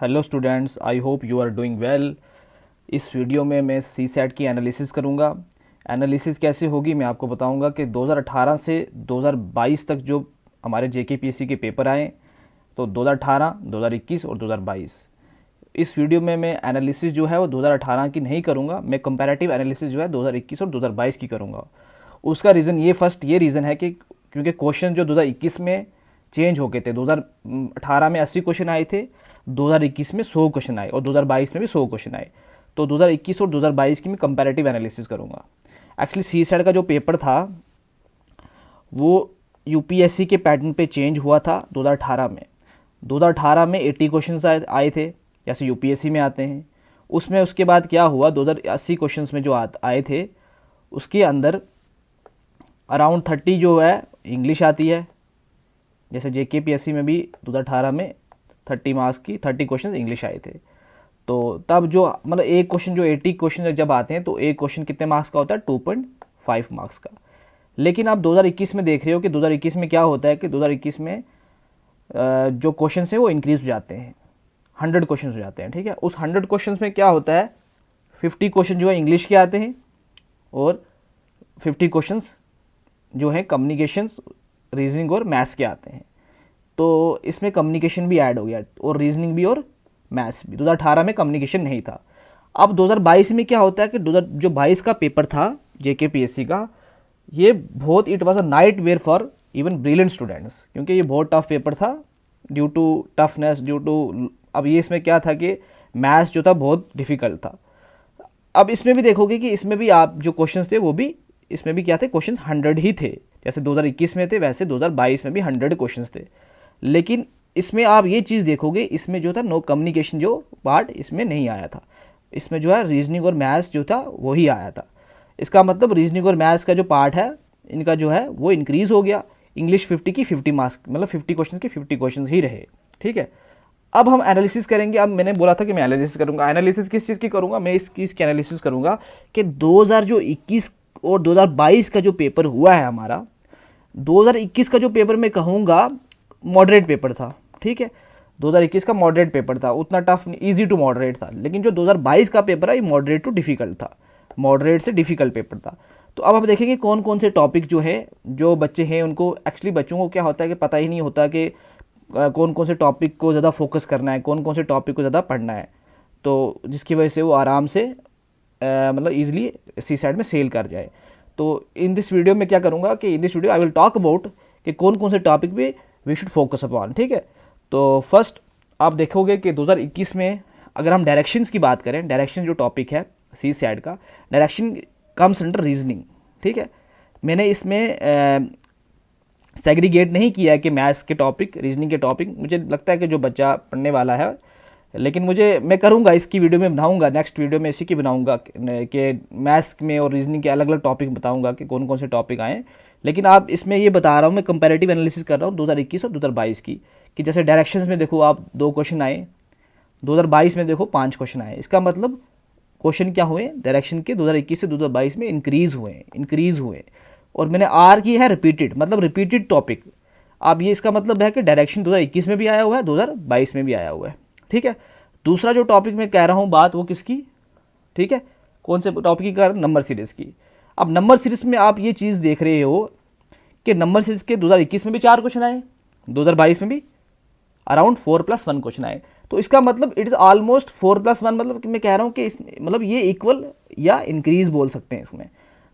Hello students, I hope you are doing well. इस video में मैं सी सेट की एनालिसिस करूंगा। एनालिसिस कैसे होगी मैं आपको बताऊंगा कि 2018 से 2022 तक जो हमारे जेकेपीएससी के पेपर आए, तो 2018, 2021 और 2022। इस वीडियो में मैं एनालिसिस जो है वो 2018 की नहीं करूंगा, मैं कंपैरेटिव एनालिसिस जो है 2021 और 2022 की करूंगा। उसका रीज़न ये रीज़न है कि क्योंकि क्वेश्चन जो 2021 में चेंज हो गए थे, 2018 में 80 क्वेश्चन आए थे, 2021 में 100 क्वेश्चन आए और 2022 में भी 100 क्वेश्चन आए। तो 2021 और 2022 की मैं कंपैरेटिव एनालिसिस करूंगा। एक्चुअली सी सेट का जो पेपर था वो यूपीएससी के पैटर्न पे चेंज हुआ था 2018 में। 2018 में 80 क्वेश्चन आए थे, जैसे यूपीएससी में आते हैं। उसमें उसके बाद क्या हुआ, 2080 क्वेश्चन में जो आए थे उसके अंदर अराउंड 30 जो है इंग्लिश आती है। जैसे जेकेपीएससी में भी 2018 में 30 मार्क्स की 30 क्वेश्चन इंग्लिश आए थे। तो तब जो मतलब एक क्वेश्चन जो 80 क्वेश्चन जब आते हैं तो एक क्वेश्चन कितने मार्क्स का होता है, 2.5 मार्क्स का। लेकिन आप 2021 में देख रहे हो कि 2021 में क्या होता है कि 2021 में जो क्वेश्चन है वो इंक्रीज हो जाते हैं, 100 क्वेश्चन हो जाते हैं। ठीक है, उस 100 क्वेश्चन में क्या होता है, 50 क्वेश्चन जो है इंग्लिश के आते हैं और 50 क्वेश्चन जो है कम्युनिकेशंस, रीजनिंग और मैथ्स के आते हैं। तो इसमें कम्युनिकेशन भी ऐड हो गया और रीजनिंग भी और मैथ्स भी। 2018 में कम्युनिकेशन नहीं था। अब 2022 में क्या होता है कि जो 22 का पेपर था जेकेपीएससी का, ये बहुत it was a nightmare for even brilliant students, क्योंकि ये बहुत टफ पेपर था due to toughness, due to अब ये इसमें क्या था कि मैथ्स जो था बहुत डिफिकल्ट था। अब इसमें भी देखोगे कि इसमें भी आप जो क्वेश्चंस थे वो भी इसमें भी क्या थे, क्वेश्चंस 100 ही थे। जैसे 2021 में थे वैसे 2022 में भी 100 क्वेश्चंस थे। लेकिन इसमें आप ये चीज़ देखोगे, इसमें जो था नो कम्युनिकेशन जो पार्ट इसमें नहीं आया था। इसमें जो है रीजनिंग और मैथ्स जो था वही आया था। इसका मतलब रीजनिंग और मैथ्स का जो पार्ट है इनका जो है वो इंक्रीज हो गया। इंग्लिश 50 की 50 मार्क्स, मतलब 50 क्वेश्चन के 50 क्वेश्चन ही रहे। ठीक है, अब हम एनालिसिस करेंगे। अब मैंने बोला था कि मैं एनालिसिस करूंगा। एनालिसिस किस चीज़ की करूंगा, मैं इस चीज़ की एनालिसिस करूंगा कि 2021 और 2022 का जो पेपर हुआ है हमारा, 2021 का जो पेपर मैं कहूँगा मॉडरेट पेपर था। ठीक है, 2021 का मॉडरेट पेपर था, उतना टफ नहीं, ईजी टू मॉडरेट था। लेकिन जो 2022 का पेपर है ये मॉडरेट टू डिफिकल्ट था, मॉडरेट से डिफिकल्ट पेपर था। तो अब हम देखेंगे कौन कौन से टॉपिक जो है, जो बच्चे हैं उनको, एक्चुअली बच्चों को क्या होता है कि पता ही नहीं होता कि कौन कौन से टॉपिक को ज़्यादा फोकस करना है, कौन कौन से टॉपिक को ज़्यादा पढ़ना है। तो जिसकी वजह से वो आराम से मतलब ईजिली सी साइड में सेल कर जाए। तो इन दिस वीडियो में क्या करूँगा कि in this video I will talk about कि कौन कौन से टॉपिक पे वी शुड फोकस अपॉन। ठीक है, तो फर्स्ट आप देखोगे कि 2021 में अगर हम डायरेक्शंस की बात करें, डायरेक्शन जो टॉपिक है सी साइड का, डायरेक्शन कम्स अंडर रीजनिंग। ठीक है, मैंने इसमें सेग्रीगेट नहीं किया है कि मैथ्स के टॉपिक, रीजनिंग के टॉपिक। मुझे लगता है कि जो बच्चा पढ़ने वाला है, लेकिन मैं करूँगा इसकी वीडियो में बनाऊँगा, नेक्स्ट वीडियो में इसी की बनाऊँगा कि मैथ्स में और रीजनिंग के अलग अलग टॉपिक बताऊँगा कि कौन कौन से टॉपिक आए। लेकिन आप इसमें ये बता रहा हूँ, मैं कंपैरेटिव एनालिसिस कर रहा हूँ 2021 और 2022 की, कि जैसे डायरेक्शंस में देखो आप 2 क्वेश्चन आए, 2022 में देखो 5 क्वेश्चन आए। इसका मतलब क्वेश्चन क्या हुए डायरेक्शन के 2021 से 2022 में इंक्रीज हुए। और मैंने आर की है रिपीटेड, मतलब रिपीटेड टॉपिक। अब ये इसका मतलब है कि डायरेक्शन 2021 में भी आया हुआ है, 2022 में भी आया हुआ है। ठीक है, दूसरा जो टॉपिक मैं कह रहा हूँ बात, वो किसकी, ठीक है, कौन से टॉपिक की कर, नंबर सीरीज़ की। अब नंबर सीरीज़ में आप ये चीज़ देख रहे हो कि नंबर सीरीज़ के 2021 में भी 4 क्वेश्चन आए, 2022 में भी अराउंड 4+1 क्वेश्चन आए। तो इसका मतलब इट इज़ ऑलमोस्ट 4+1, मतलब कि मैं कह रहा हूँ कि मतलब ये इक्वल या इंक्रीज बोल सकते हैं इसमें।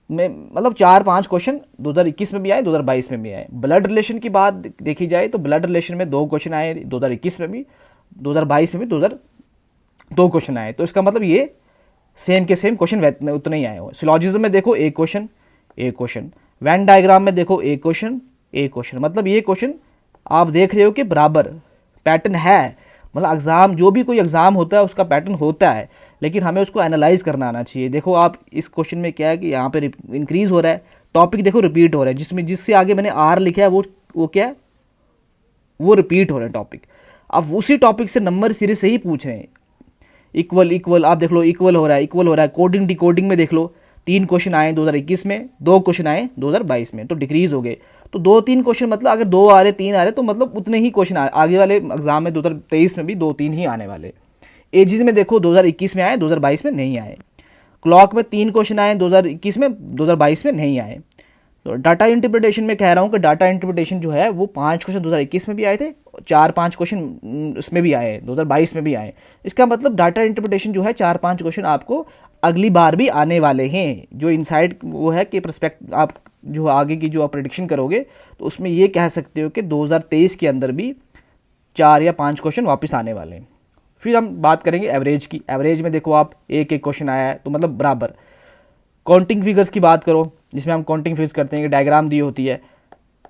मैं मतलब 4-5 क्वेश्चन 2021 में भी आए, 2022 में भी आए। ब्लड रिलेशन की बात देखी जाए तो ब्लड रिलेशन में 2 क्वेश्चन आए 2021 में भी, 2022 में भी 2 क्वेश्चन आए। तो इसका मतलब ये सेम के सेम क्वेश्चन उतने ही आए हो। सिलॉजिज्म में देखो एक क्वेश्चन, वेन डायग्राम में देखो एक क्वेश्चन, मतलब ये क्वेश्चन आप देख रहे हो कि बराबर पैटर्न है। मतलब एग्जाम, जो भी कोई एग्जाम होता है उसका पैटर्न होता है, लेकिन हमें उसको एनालाइज करना आना चाहिए। देखो आप इस क्वेश्चन में क्या है कि यहाँ पे इंक्रीज हो रहा है, टॉपिक देखो रिपीट हो रहा है, जिससे आगे मैंने आर लिखा है वो क्या है, वो रिपीट हो रहा है टॉपिक। अब उसी टॉपिक से नंबर सीरीज से ही पूछ रहे हैं। इक्वल आप देख लो, इक्वल हो रहा है। कोडिंग डिकोडिंग में देख लो, 3 क्वेश्चन आए 2021 में, 2 क्वेश्चन आए 2022 में, तो डिक्रीज हो गए। तो 2-3 क्वेश्चन, मतलब अगर 2 आ रहे 3 आ रहे तो मतलब उतने ही क्वेश्चन आगे वाले एग्जाम में 2023 में भी 2-3 ही आने वाले। एजीज में देखो 2021 में आए, 2022 में नहीं आए। क्लॉक में 3 क्वेश्चन आए 2021 में, 2022 में नहीं आए। तो डाटा इंटरप्रिटेशन में कह रहा हूँ कि डाटा इंटरप्रिटेशन जो है वो 5 क्वेश्चन 2021 में भी आए थे, 4-5 क्वेश्चन उसमें भी आए, 2022 में भी आए। इसका मतलब डाटा इंटरप्रिटेशन जो है 4-5 क्वेश्चन आपको अगली बार भी आने वाले हैं। जो इनसाइड वो है कि परस्पेक्ट आप जो आगे की जो आप प्रेडिक्शन करोगे तो उसमें ये कह सकते हो कि 2023 के अंदर भी 4 या 5 क्वेश्चन वापस आने वाले हैं। फिर हम बात करेंगे एवरेज की। एवरेज में देखो आप एक क्वेश्चन आया है तो मतलब बराबर। काउंटिंग फिगर्स की बात करो, जिसमें हम काउंटिंग फिगर्स करते हैं कि डायग्राम दी होती है,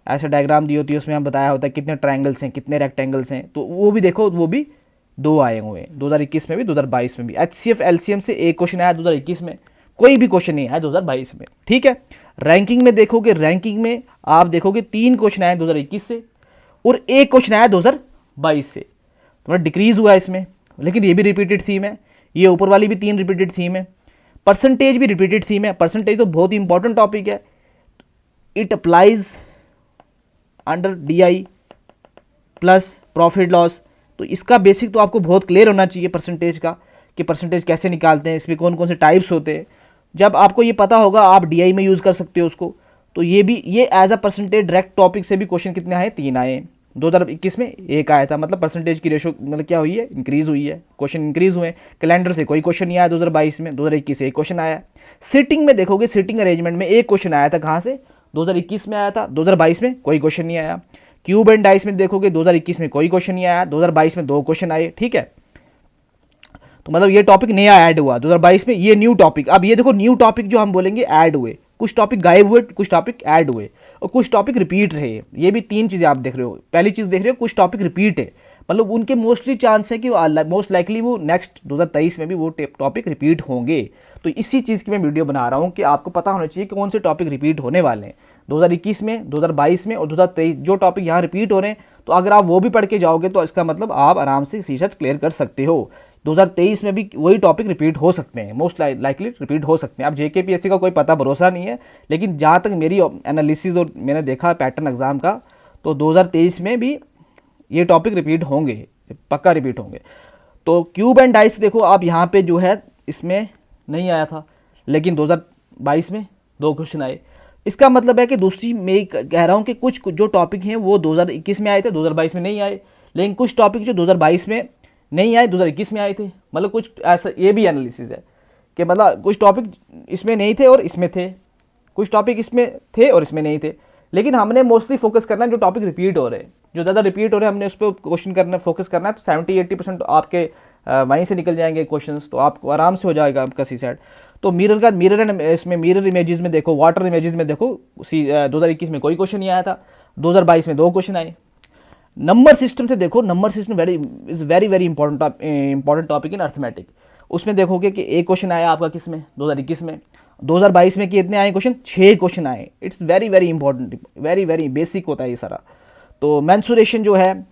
ऐसा डायग्राम दी होती है, उसमें हम बताया होता है कितने ट्रायंगल्स हैं, कितने रेक्टेंगल्स हैं, तो वो भी देखो, वो भी 2 आए हुए हैं 2021 में भी, 2022 में भी। HCF LCM से एक क्वेश्चन आया 2021 में, कोई भी क्वेश्चन नहीं आया 2022 में, ठीक है। रैंकिंग में देखोगे, रैंकिंग में आप देखोगे 3 क्वेश्चन आए 2021 से और एक क्वेश्चन आया 2022 से, तो डिक्रीज हुआ इसमें। लेकिन ये भी रिपीटेड थीम है, ये ऊपर वाली भी 3 रिपीटेड थीम है, परसेंटेज भी रिपीटेड थीम है। परसेंटेज तो बहुत ही इंपॉर्टेंट टॉपिक है, it applies under DI plus profit loss. तो इसका बेसिक तो आपको बहुत क्लियर होना चाहिए परसेंटेज का, कि परसेंटेज कैसे निकालते हैं, इसमें कौन कौन से टाइप्स होते हैं। जब आपको ये पता होगा आप DI में यूज़ कर सकते हो उसको। तो ये भी, ये as a percentage direct topic से भी क्वेश्चन कितने आए, 3 आए। 2021 में 1 आया था, मतलब परसेंटेज की रेशो मतलब क्या हुई है, इंक्रीज हुई है, क्वेश्चन इंक्रीज हुए। कैलेंडर से कोई क्वेश्चन नहीं आया 2022 में, 2021 से एक क्वेश्चन आया। सिटिंग में देखोगे, सिटिंग अरेंजमेंट में एक क्वेश्चन आया था, कहाँ से, 2021 में आया था, 2022 में कोई क्वेश्चन नहीं आया। क्यूब एंड डाइस में देखोगे 2021 में कोई क्वेश्चन नहीं आया, 2022 में 2 क्वेश्चन आए, ठीक है। तो मतलब ये टॉपिक नया ऐड हुआ 2022 में, ये न्यू टॉपिक। अब ये देखो न्यू टॉपिक जो हम बोलेंगे ऐड हुए, कुछ टॉपिक गायब हुए, कुछ टॉपिक ऐड हुए और कुछ टॉपिक रिपीट रहे। ये भी 3 चीज़ें आप देख रहे हो। पहली चीज़ देख रहे हो, कुछ टॉपिक रिपीट है, मतलब उनके मोस्टली चांस है कि मोस्ट लाइकली वो नेक्स्ट 2023 में भी वो टॉपिक रिपीट होंगे। तो इसी चीज़ की मैं वीडियो बना रहा हूँ कि आपको पता होना चाहिए कि कौन से टॉपिक रिपीट होने वाले हैं 2021 में, 2022 में और 2023। जो टॉपिक यहाँ रिपीट हो रहे हैं, तो अगर आप वो भी पढ़ के जाओगे तो इसका मतलब आप आराम से सीसेट क्लियर कर सकते हो। 2023 में भी वही टॉपिक रिपीट हो सकते हैं, मोस्ट लाइकली रिपीट हो सकते हैं। अब JKPSC का कोई पता भरोसा नहीं है, लेकिन जहाँ तक मेरी एनालिसिस और मैंने देखा पैटर्न एग्जाम का, तो 2023 में भी ये टॉपिक रिपीट होंगे, पक्का रिपीट होंगे। तो क्यूब एंड डाइस देखो आप, यहाँ पे जो है इसमें नहीं आया था, लेकिन 2022 में 2 क्वेश्चन आए। इसका मतलब है कि दूसरी मैं कह रहा हूँ कि कुछ जो टॉपिक हैं वो 2021 में आए थे, 2022 में नहीं आए। लेकिन कुछ टॉपिक जो 2022 में नहीं आए, 2021 में आए थे। मतलब कुछ ऐसा, ये भी एनालिसिस है कि मतलब कुछ टॉपिक इसमें नहीं थे और इसमें थे, कुछ टॉपिक इसमें थे और इसमें नहीं थे। लेकिन हमने मोस्टली फोकस करना है जो टॉपिक रिपीट हो रहे हैं, जो ज़्यादा रिपीट हो रहे हैं, हमने उस पर क्वेश्चन करना, फोकस करना है। तो 70-80% आपके वहीं से निकल जाएंगे क्वेश्चंस, तो आपको आराम से हो जाएगा आपका सीसेट। तो मिरर का, मिरर एंड इसमें मिरर इमेजेस में देखो, वाटर इमेजेस में देखो, 2021 में कोई क्वेश्चन नहीं आया था, 2022 में 2 क्वेश्चन आए। नंबर सिस्टम से देखो, number system is very very important topic in arithmetic. उसमें देखोगे कि एक क्वेश्चन आया आपका किस में, 2021 में। 2022 में कितने आए क्वेश्चन, 6 क्वेश्चन आए। It's very very important, very very basic होता है ये सारा। तो मेंसुरेशन जो है,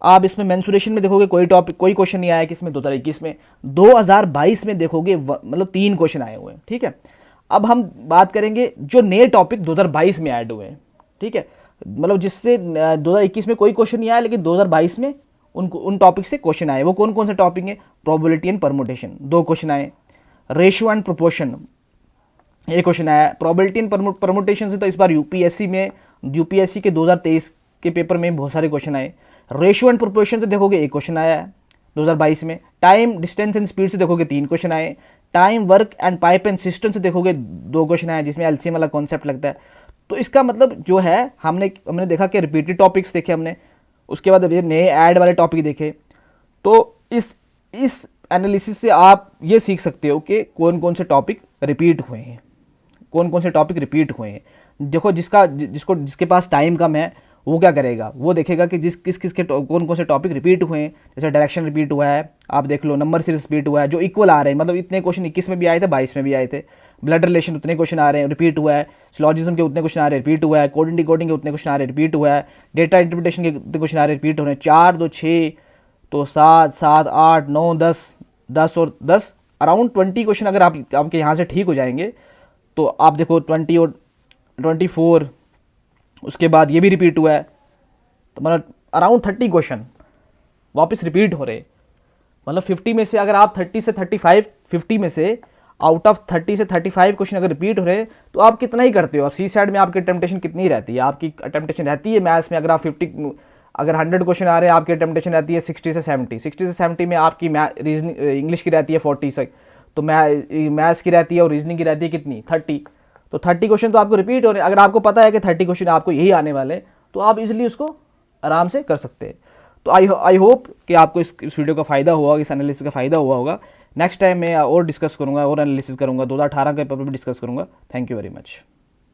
आप इसमें मेंसुरेशन में देखोगे कोई टॉपिक, कोई क्वेश्चन नहीं आया किसमें, 2021 में। 2022 में देखोगे मतलब 3 क्वेश्चन आए हुए हैं, ठीक है। अब हम बात करेंगे जो नए टॉपिक 2022 में ऐड हुए हैं, ठीक है। मतलब जिससे 2021 में कोई क्वेश्चन नहीं आया, लेकिन 2022 में उन टॉपिक से क्वेश्चन आए। वो कौन कौन से टॉपिक हैं, प्रोबेबिलिटी एंड परमुटेशन 2 क्वेश्चन आए, रेशियो एंड प्रोपोर्शन 1 क्वेश्चन आया। प्रोबेबिलिटी एंड परमुटेशन से तो इस बार यूपीएससी के 2023 के पेपर में बहुत सारे क्वेश्चन आए। रेशियो एंड प्रोपोर्शन से देखोगे 1 क्वेश्चन आया है 2022 में। टाइम, डिस्टेंस एंड स्पीड से देखोगे 3 क्वेश्चन आए। Time, work and pipe and system से देखोगे 2 क्वेश्चन आए, जिसमें LCM वाला कॉन्सेप्ट लगता है। तो इसका मतलब जो है, हमने देखा कि रिपीटेड टॉपिक्स देखे हमने, उसके बाद नए ऐड वाले टॉपिक देखे। तो इस एनालिसिस से आप ये सीख सकते हो कि कौन कौन से टॉपिक रिपीट हुए हैं, कौन कौन से टॉपिक रिपीट हुए हैं। देखो जिसके पास टाइम कम है वो क्या करेगा, वो देखेगा कि किस के कौन कौन से टॉपिक रिपीट हुए हैं। जैसे डायरेक्शन रिपीट हुआ है, आप देख लो, नंबर सीरीज रिपीट हुआ है, जो इक्वल आ रहे हैं, मतलब इतने क्वेश्चन 21 में भी आए थे, 22 में भी आए थे। ब्लड रिलेशन उतने क्वेश्चन आ रहे हैं, रिपीट हुआ है। सिलॉजिज्म के उतने क्वेश्चन आ रहे हैं, रिपीट हुआ है। कोडिंग डिकोडिंग के उतने क्वेश्चन आ रहे हैं, रिपीट हुआ है। डेटा इंटरप्रिटेशन के उतने क्वेश्चन आ रहे हैं, रिपीट हो रहे हैं। 4 2 6 तो 7 7 8 9 10 और 10 अराउंड 20 क्वेश्चन अगर आपके यहाँ से ठीक हो जाएंगे, तो आप देखो 20 और 24 उसके बाद ये भी रिपीट हुआ है, तो मतलब अराउंड 30 क्वेश्चन वापस रिपीट हो रहे। मतलब 50 में से अगर आप 30 से 35, 50 में से आउट ऑफ 30 से 35 क्वेश्चन अगर रिपीट हो रहे हैं तो आप कितना ही करते हो। आप सी सैट में आपकी अटेम्पटेशन कितनी रहती है? आपकी अटेम्पटेशन रहती है मैथ्स में, अगर आप 50, अगर 100 क्वेश्चन आ रहे हैं, आपकी अटेम्पटेशन रहती है 60 से 70। 60 से 70 में आपकी रीजनिंग इंग्लिश की रहती है 40 से, तो मैथ्स की रहती है और रीजनिंग की रहती है कितनी, 30। तो 30 क्वेश्चन तो आपको रिपीट हो रहे हैं। अगर आपको पता है कि 30 क्वेश्चन आपको यही आने वाले हैं, तो आप इजीली उसको आराम से कर सकते हैं। तो आई होप कि आपको इस वीडियो का फ़ायदा हुआ, इस एनालिसिस का फ़ायदा हुआ होगा। नेक्स्ट टाइम मैं और डिस्कस करूंगा और एनालिसिस करूंगा, 2018 के पेपर भी डिस्कस करूंगा। Thank you very much.